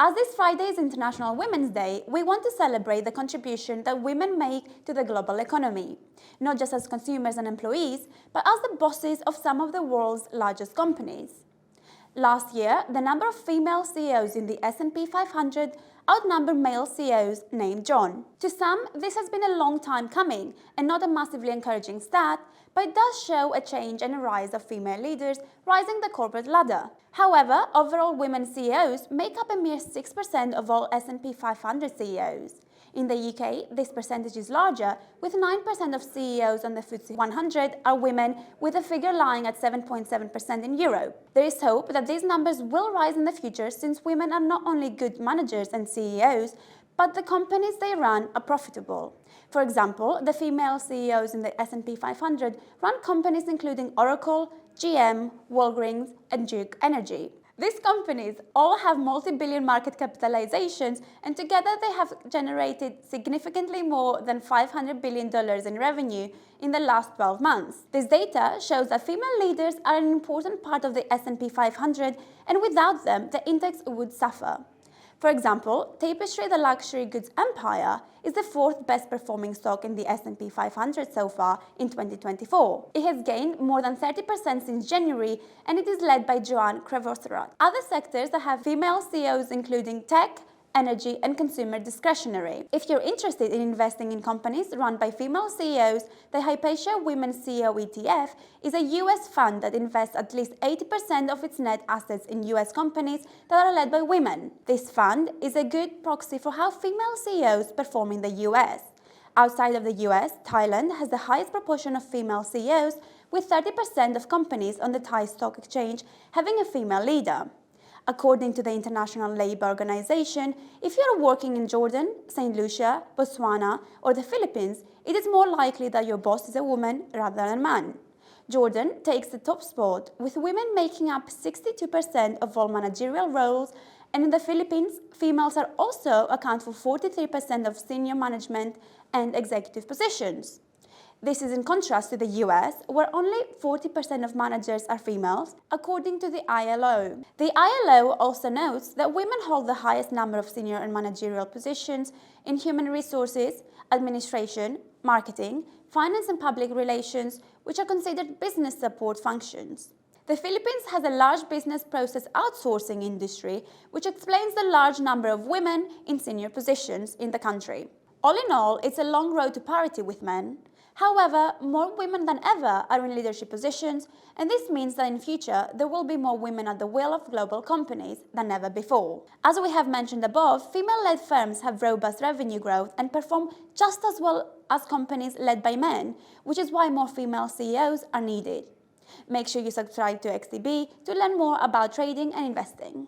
As this Friday is International Women's Day, we want to celebrate the contribution that women make to the global economy, not just as consumers and employees, but as the bosses of some of the world's largest companies. Last year, the number of female CEOs in the S&P 500 outnumbered male CEOs named John. To some, this has been a long time coming and not a massively encouraging stat, but it does show a change and a rise of female leaders rising the corporate ladder. However, overall women CEOs make up a mere 6% of all S&P 500 CEOs. In the UK, this percentage is larger, with 9% of CEOs on the FTSE 100 are women, with the figure lying at 7.7% in Europe. There is hope that these numbers will rise in the future, since women are not only good managers and CEOs, but the companies they run are profitable. For example, the female CEOs in the S&P 500 run companies including Oracle, GM, Walgreens, and Duke Energy. These companies all have multi-billion market capitalizations, and together they have generated significantly more than $500 billion in revenue in the last 12 months. This data shows that female leaders are an important part of the S&P 500, and without them, the index would suffer. For example, Tapestry, the luxury goods empire, is the fourth best performing stock in the S&P 500 so far in 2024. It has gained more than 30% since January, and it is led by Joanne Crevoiserat. Other sectors that have female CEOs including tech, energy, and consumer discretionary. If you're interested in investing in companies run by female CEOs, the Hypatia Women CEO ETF is a US fund that invests at least 80% of its net assets in US companies that are led by women. This fund is a good proxy for how female CEOs perform in the US. Outside of the US, Thailand has the highest proportion of female CEOs, with 30% of companies on the Thai Stock Exchange having a female leader. According to the International Labour Organization, if you are working in Jordan, St. Lucia, Botswana, or the Philippines, it is more likely that your boss is a woman rather than a man. Jordan takes the top spot, with women making up 62% of all managerial roles, and in the Philippines, females are also account for 43% of senior management and executive positions. This is in contrast to the US, where only 40% of managers are females, according to the ILO. The ILO also notes that women hold the highest number of senior and managerial positions in human resources, administration, marketing, finance and public relations, which are considered business support functions. The Philippines has a large business process outsourcing industry, which explains the large number of women in senior positions in the country. All in all, it's a long road to parity with men. However, more women than ever are in leadership positions, and this means that in future there will be more women at the wheel of global companies than ever before. As we have mentioned above, female-led firms have robust revenue growth and perform just as well as companies led by men, which is why more female CEOs are needed. Make sure you subscribe to XTB to learn more about trading and investing.